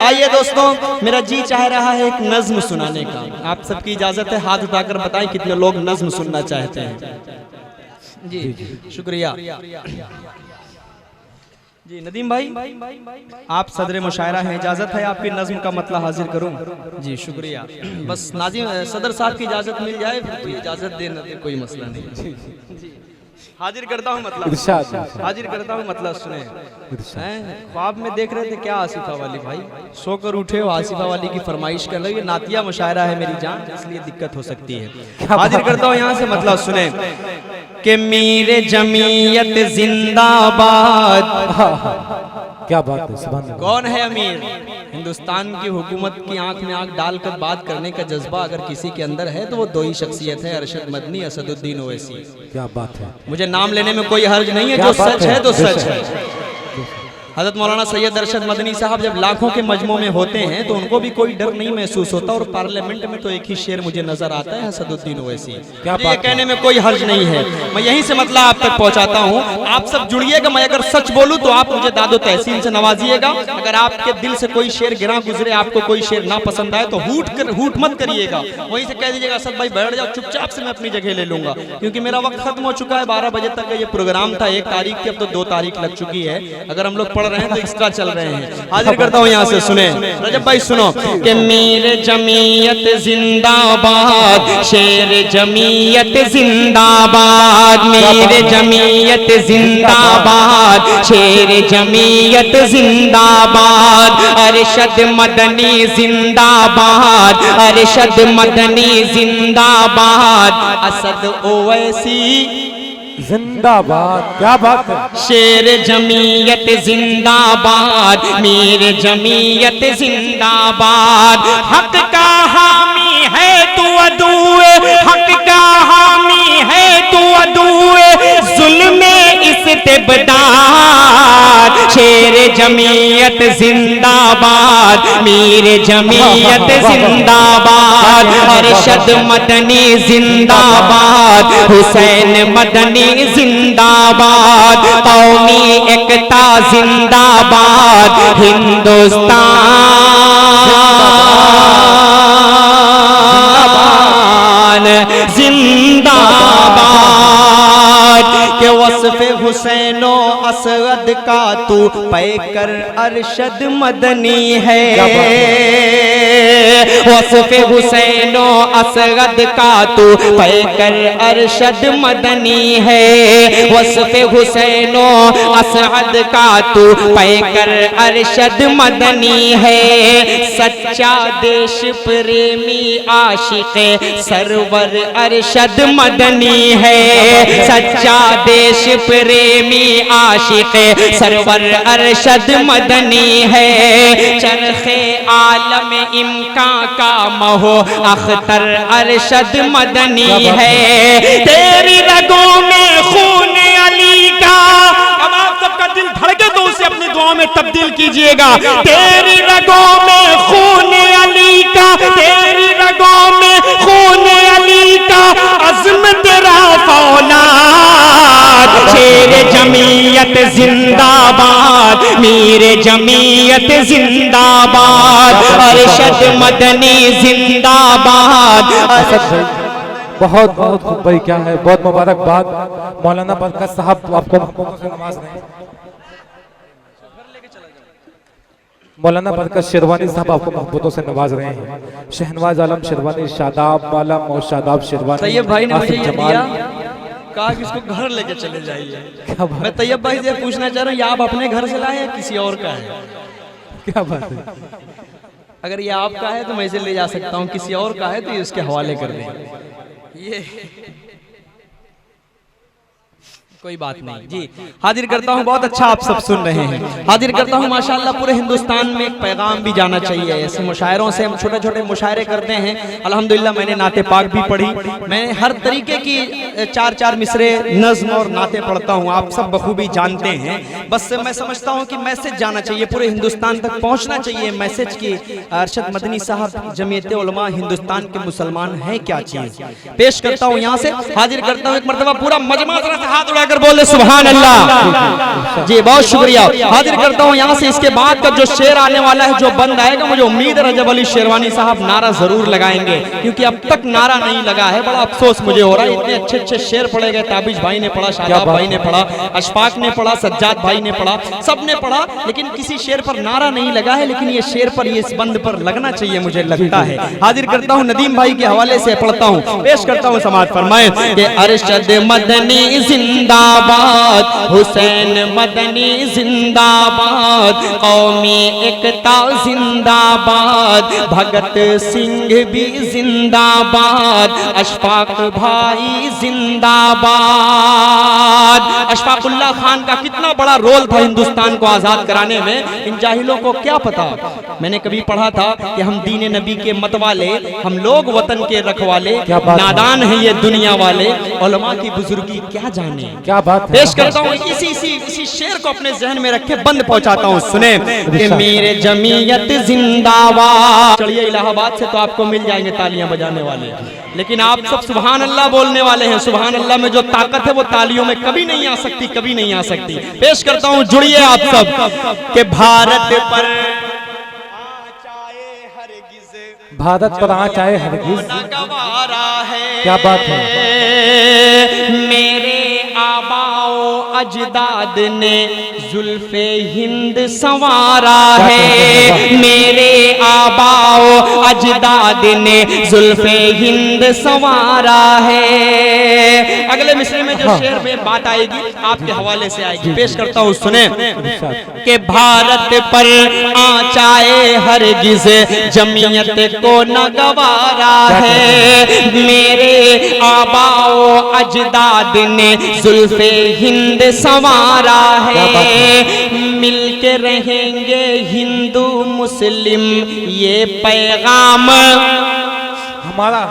आइए दोस्तों, मेरा जी चाह रहा है एक नज्म सुनाने का। आप सबकी इजाजत है, हाथ उठाकर बताएं कितने लोग नज्म सुनना चाहते हैं। जी शुक्रिया। जी नदीम भाई, आप सदर मुशायरा हैं, इजाजत है आपकी नज्म का मतला हाजिर करूं? जी शुक्रिया। बस नाजिम सदर साहब की इजाजत मिल जाए तो इजाजत देना कोई मसला नहीं। हाजिर करता हूँ मतलब, हाजिर करता हूँ मतलब सुने। ख्वाब में देख रहे थे क्या आसिफा वाली भाई, सोकर उठे हो आसिफा वाली की फरमाइश कर लो। ये नातिया मुशायरा है मेरी जान, इसलिए दिक्कत हो सकती है। हाजिर करता हूँ यहाँ से मतलब सुने कि मीरे जमीयत जिंदाबाद। क्या बात है, सुभान अल्लाह। कौन है अमीर? हिंदुस्तान की हुकूमत की आंख में आंख डालकर बात करने का जज्बा अगर किसी के अंदर है तो वो दो ही शख्सियत है, अरशद मदनी, असदुद्दीन ओवैसी। क्या बात है। मुझे नाम लेने में कोई हर्ज नहीं है, जो सच है तो सच है। हज़रत मौलाना सैयद अरशद मदनी साहब जब लाखों के मजमू में होते हैं तो उनको भी कोई डर नहीं महसूस होता, और पार्लियामेंट में तो एक ही शेर मुझे नजर आता है, असदुद्दीन ओवैसी। ये कहने में कोई हर्ज नहीं है, मैं यहीं से मतलब आप तक पहुंचाता हूं। आप सब जुड़िएगा, मैं अगर सच बोलूं तो आप मुझे दादो तहसीन से नवाजिएगा। अगर आपके दिल से कोई शेर गिरा गुजरे, आपको कोई शेर ना पसंद आए तो हूट मत करिएगा, वहीं से कह दीजिएगा असद भाई बैठ जाओ चुपचाप से, मैं अपनी जगह ले लूंगा, क्योंकि मेरा वक्त खत्म हो चुका है। 12 बजे तक का ये प्रोग्राम था, 1 तारीख की, अब तो 2 तारीख लग चुकी है। अगर हम लोग पढ़ रहे हैं तो एक्स्ट्रा चल रहे हैं। हाजिर करता हूँ यहाँ से, सुने रजब भाई सुनो कि मीर जमीयत जिंदाबाद, शेर जमीयत जिंदाबाद, मीर जमीयत जिंदाबाद, शेर जमीयत जिंदाबाद, अरशद मदनी जिंदाबाद, अरशद मदनी जिंदाबाद, असद ओवैसी जिंदाबाद। क्या बात है। शेर जमीयत जिंदाबाद, मीर जमीयत जिंदाबाद, हक का हामी है तू अदुए, हक का हामी है तू अदुए, जुल्म इस्तिबदाद, शेर जमीयत जिंदाबाद, मीर जमीयत जिंदाबाद, अरशद मदनी जिंदाबाद, हुसैन मदनी जिंदाबाद, कौमी एकता जिंदाबाद, हिंदुस्तान जिंदाबाद। के वस्फ़े हुसैनो असद का तू पैकर अरशद मदनी है, वस्फ़े हुसैनो असद का तू पैकर अरशद मदनी है, वस्फ़े हुसैनो असद का तू पैकर अरशद मदनी है, सच्चा देश प्रेमी आशिक़ सरवर अरशद मदनी है, सच्चा देश प्रेमी आशिक़ सरवर अरशद मदनी है, चरखे आलम इम्का का महो अख्तर अरशद मदनी है, तेरी रगों में खून अली का। अब आप सबका दिल धड़के तो उसे अपनी दुआओं में तब्दील कीजिएगा। तेरी रगों में खून अली का, तेरी रगों में खून अली का, अज़्म तेरा फौलाद, शेर जमीयत जिंदाबाद, मीर जमीयत जिंदाबाद, अरशद मदनी जिंदाबाद। बहुत बहुत खूब भाई, क्या है, बहुत मुबारकबाद। मौलाना बरकत साहब आपको नमाज नहीं, मौलाना बरकत शेरवानी साहब आपको मोहब्बतों से नवाज रहे हैं। शहनवाज आलम शेरवानी, शादाब आलम और शादाब शेरवानी। तैयब भाई ने मुझे ये दिया, कहा कि इसको घर लेके चले जाइए। मैं तैयब भाई से पूछना चाह रहा हूँ, ये आप अपने घर से लाए या किसी और का है? क्या बात है। अगर ये आपका है तो मैं इसे ले जा सकता हूँ, किसी और का है तो इसके हवाले कर दें। ये कोई बात नहीं जी। हाजिर करता हूँ, बहुत अच्छा आप सब सुन रहे हैं। हाजिर करता हूँ, माशाअल्लाह पूरे हिंदुस्तान में एक पैगाम भी जाना चाहिए। ऐसे मुशायरों से हम छोटे छोटे मुशायरे करते हैं। अल्हम्दुलिल्लाह मैंने नाते पाक भी पढ़ी, मैं हर तरीके की 4-4 मिसरे नज्म और नाते पढ़ता हूँ, आप सब बखूबी जानते हैं। बस मैं समझता हूँ कि मैसेज जाना चाहिए, पूरे हिंदुस्तान तक पहुँचना चाहिए मैसेज की। अरशद मदनी साहब जमीयत उलमा हिंदुस्तान के मुसलमान हैं क्या चीज़, पेश करता हूँ यहाँ से। हाजिर करता हूँ एक मरतबा पूरा मजमा से हाथ उड़ा उठाकर बोले सुभान अल्लाह। जी बहुत शुक्रिया। हाजिर करता हूँ यहाँ से इसके बाद का जो शेर आने वाला है, जो बंद आएगा, मुझे उम्मीद है रजब अली शेरवानी साहब नारा जरूर लगाएंगे, क्योंकि अब तक नारा नहीं लगा है। बड़ा अफसोस मुझे हो रहा है, इतने अच्छे अच्छे शेर पढ़े गए। ताबिज भाई ने पढ़ा, शादाब भाई ने पढ़ा, अशफाक ने पढ़ा, सज्जाद भाई ने पढ़ा, सबने पढ़ा, लेकिन किसी शेर पर नारा नहीं लगा है। लेकिन ये शेर पर, ये इस बंद पर लगना चाहिए, मुझे लगता है। हाजिर करता हूँ नदीम भाई के हवाले से पढ़ता हूँ, पेश करता हूँ, समाज फरमाए कि अरशद मदनी जिंदाबाद, हुसैन मदनी जिंदाबाद, कौमी एकता जिंदाबाद, भगत सिंह भी जिंदाबाद, अशफाक भाई जिंदाबाद। अशफाकुल्लाह खान का कितना बड़ा रोल था हिंदुस्तान को आजाद कराने में, इन जाहिलों को क्या पता। मैंने कभी पढ़ा था कि हम दीन नबी के मतवाले, हम लोग वतन के रखवाले, नादान है ये दुनिया वाले, उलमा की बुजुर्गी क्या जाने। क्या बात है। पेश करता हूँ इसी शेर को अपने जहन में रखे, बंद पहुंचाता हूँ, सुने कि मेरे जमीयत जिंदाबाद। चलिए इलाहाबाद से तो आपको मिल जाएंगे तालियां बजाने वाले, लेकिन आप सब सुभान अल्लाह बोलने वाले हैं। सुभान अल्लाह में जो ताकत है वो तालियों में कभी नहीं आ सकती, कभी नहीं आ सकती। पेश करता हूँ, जुड़िए आप सब कि भारत पर भारत पर आँच आए हरगिज़ गवारा है। क्या बात है। मेरे आबाओ अजदाद ने जुल्फे हिंद संवारा है, मेरे आबाओ अजदाद ने जुल्फे हिंद संवारा है। अगले मिसरे में जो शेर में बात आएगी आपके हवाले से आएगी, पेश करता हूँ, सुने कि भारत पर आँच आए हरगिज़ जमीयत को न गवारा है, मेरे आबाओ अजदाद ने जुल्फे हिंद संवारा है, मिलके रहेंगे हिंदू मुस्लिम ये पैगाम हमारा।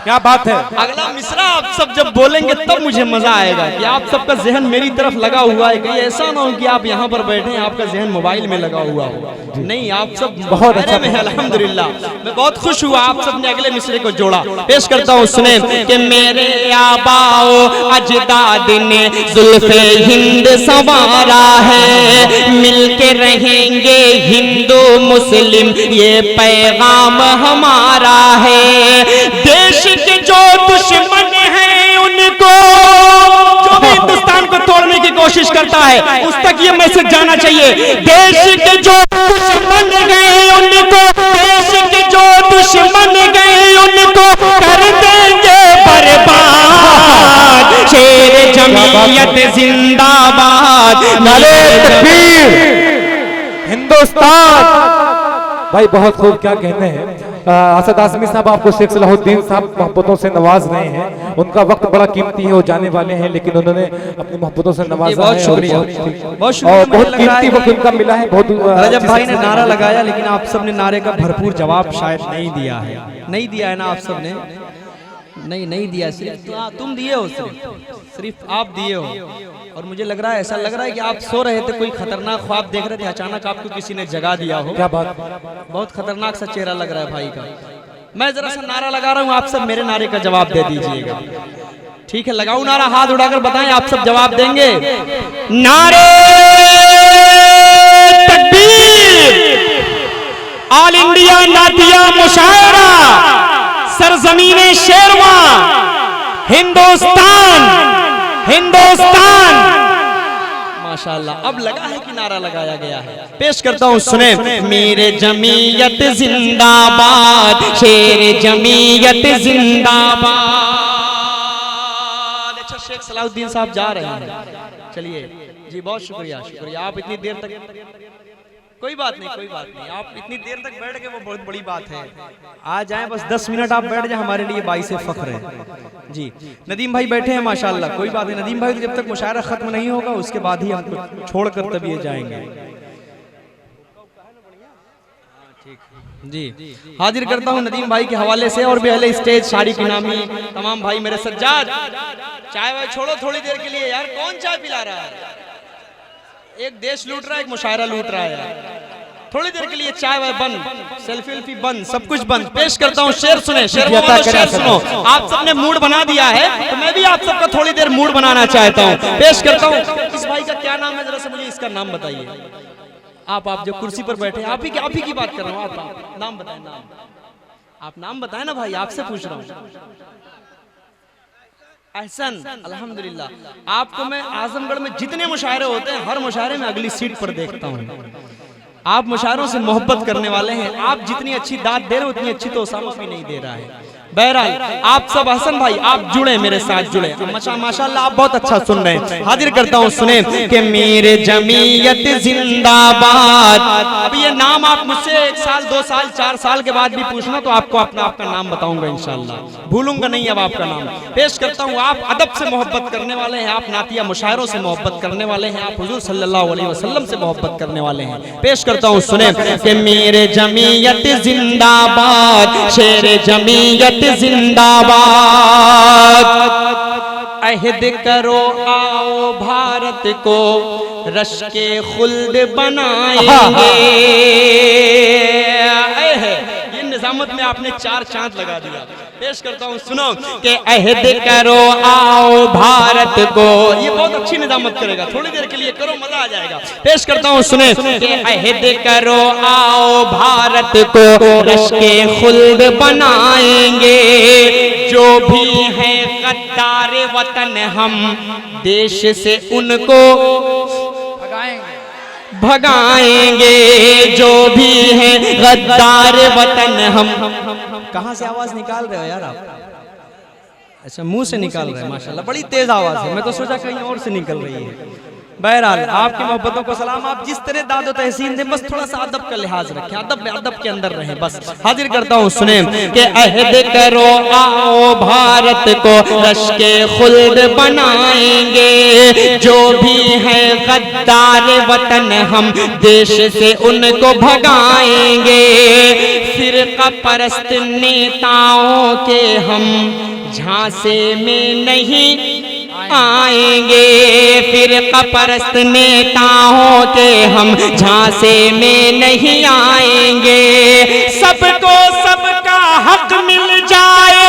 क्या बात है। अगला मिसरा आप सब जब बोलेंगे तब मुझे मजा आएगा कि आप सबका जहन मेरी तरफ लगा हुआ है। कहीं ऐसा ना हो कि आप यहाँ पर बैठे हैं, आपका जहन मोबाइल में लगा हुआ हो। नहीं, आप सब बहुत अच्छा में, अल्हम्दुलिल्लाह। मैं बहुत खुश हुआ आप सब ने अगले मिसरे को जोड़ा। पेश करता हूँ, सुने कि मेरे आबाओ अजदाद ने जुल्फे हिंद संवारा है, मिलके रहेंगे हिंदू मुस्लिम ये पैगाम हमारा है। देश के जो दुश्मन हैं उनको, जो भी हिंदुस्तान को तोड़ने की कोशिश करता है, उस तक ये मैसेज जाना चाहिए। देश के जो दुश्मन गए उनको, देश के जो दुश्मन गए उनको कर देंगे बर्बाद। शेर जमीयत जिंदाबाद, नारे तकबीर। हिंदुस्तान भाई बहुत खूब, क्या कहते हैं। असद आज़मी साहब आपको शेख सलाहुद्दीन साहब मोहब्बतों से नवाज रहे हैं। उनका वक्त बड़ा कीमती है, वो जाने वाले हैं, लेकिन उन्होंने अपनी मोहब्बतों से नवाजा है। बहुत शुक्रिया, बहुत कीमती वक्त उनका मिला है। बहुत रजब भाई ने नारा लगाया, लेकिन आप सब ने नारे का भरपूर जवाब शायद नहीं दिया है। नहीं दिया है ना आप सब ने? नहीं दिया, सिर्फ तुम दिए हो, सिर्फ आप दिए हो। और मुझे लग रहा है, ऐसा लग रहा है कि आप सो रहे थे, कोई खतरनाक ख्वाब देख रहे थे, अचानक आपको किसी ने जगा दिया हो। क्या बात। बहुत खतरनाक सा चेहरा लग रहा है भाई का। मैं जरा सा नारा लगा रहा हूँ, आप सब मेरे नारे का जवाब दे दीजिएगा। ठीक है, लगाऊं नारा? हाथ उठाकर बताएं, आप सब जवाब देंगे। नारे तकबीर। ऑल इंडिया नातिया मुशायरा, सरजमीने शेरवा, हिंदुस्तान, हिंदुस्तान। माशाल्लाह, अब लगा है कि नारा लगाया गया है। पेश करता हूँ, सुने मेरे जमीयत जिंदाबाद, शेर जमीयत जिंदाबाद। अच्छा, शेख सलाहुद्दीन साहब जा रहे हैं, चलिए जी, बहुत शुक्रिया। आप इतनी देर तक, कोई बात नहीं, आप इतनी देर तक बैठ गए वो बहुत बड़ी बात है। आ जाएं, बस 10 मिनट आप बैठ जाए, हमारे लिए बाइस फख्र है जी। नदीम भाई बैठे हैं माशाल्लाह, कोई बात नहीं। नदीम भाई जब तक मुशायरा खत्म नहीं होगा उसके बाद ही हमको छोड़कर तब ये जाएंगे जी। हाजिर करता हूँ नदीम भाई के हवाले से, और भी अहले स्टेज, शारी की नामी तमाम भाई, मेरे सज्जाद। चाय वाय छोड़ो थोड़ी देर के लिए यार, कौन चाय पिला रहा है? एक देश लूट रहा है, एक मुशायरा लूट रहा है यार। थोड़ी देर के लिए चाय वाय बंद, सेल्फी वेल्फी बंद, सब कुछ बंद। पेश करता हूँ शेर, सुने शेर, शेर सुनो। आप सबने मूड बना दिया है तो मैं भी आप सबका थोड़ी देर मूड बनाना चाहता हूँ। पेश करता हूँ। इस भाई का क्या नाम है, जरा से मुझे इसका नाम बताइए। आप जो कुर्सी पर बैठे, आप ही की बात कर रहा हूँ। आप नाम बताएं, आप नाम बताएं ना भाई, आपसे पूछ रहा हूँ। एहसन, अल्हम्दुलिल्लाह। आपको मैं आजमगढ़ में जितने मुशायरे होते हैं, हर मुशायरे में अगली सीट पर देखता हूँ। आप मुशायरों से मोहब्बत करने वाले हैं। आप जितनी अच्छी दाद दे रहे हो उतनी अच्छी तो उसामा भी नहीं दे रहा है। बहरहाल आप सब, हसन भाई आप जुड़े, मेरे साथ जुड़े। माशाल्लाह आप बहुत अच्छा सुन रहे हैं। हाजिर करता हूँ, सुने कि मेरे जमीयत जिंदाबाद। अब ये नाम आप मुझसे 1 साल 2 साल 4 साल के बाद भी पूछना तो आपको आपका नाम बताऊंगा इंशाल्लाह, भूलूंगा नहीं अब आपका नाम। पेश करता हूँ, आप अदब से मोहब्बत करने वाले हैं, आप नातिया मुशायरों से मोहब्बत करने वाले हैं, आप हुजूर सल्लल्लाहु अलैहि वसल्लम से मोहब्बत करने वाले हैं। पेश करता हूँ, सुने कि मेरे जमीयत जिंदाबाद, शेर जमीयत जिंदाबाद। अहद करो आओ भारत को रश के खुल्द बनाएंगे। ये निजामत में आपने 4 चांद लगा दिया। पेश करता हूँ, सुनो कि अहद करो आओ भारत को। ये बहुत अच्छी निजामत करेगा, थोड़ी देर के लिए करो, मजा आ जाएगा। पेश करता हूँ, सुने कि अहद करो आओ भारत को रश के खुल्द बनाएंगे। जो भी है गद्दार वतन हम देश से उनको भगाएंगे। जो भी है गद्दार वतन हम। कहाँ से आवाज निकाल रहे हो यार आप? अच्छा, मुंह से निकाल रहे हैं, माशाल्लाह बड़ी तेज आवाज है। मैं तो सोचा कहीं और से निकल रही है। बहरहाल आपकी मोहब्बतों को सलाम। आप जिस तरह दादो तहसीन दे, बस थोड़ा सा अदब का लिहाज रखें, अदब के अंदर रहें बस। हाजिर करता हूँ, सुने कि अहद करो आओ भारत को रश के खुल्द बनाएंगे। जो भी है गद्दार वतन हम देश से उनको भगाएंगे। फिरका परस्त नेताओं के हम झांसे में नहीं आएंगे। फिरका परस्त नेताओं के हम झांसे में नहीं आएंगे। सबको सबका हक मिल जाए।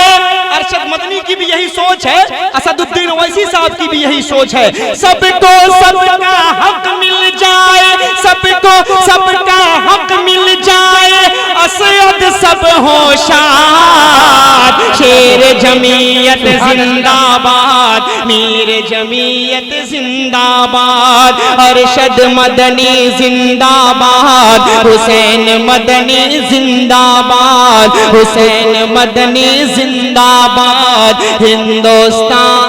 अरशद मदनी की भी यही सोच है, असदुद्दीन ओवैसी साहब की भी यही सोच है। सबको सबका हक मिल जाए, सबको सबका हक मिल जाए। असद सब होशार, शेर जमीयत जिंदाबाद, मीर जमीयत जिंदाबाद। अरशद मदनी जिंदाबाद, हुसैन मदनी जिंदाबाद, हुसैन मदनी जिंदाबाद। हिंदुस्तान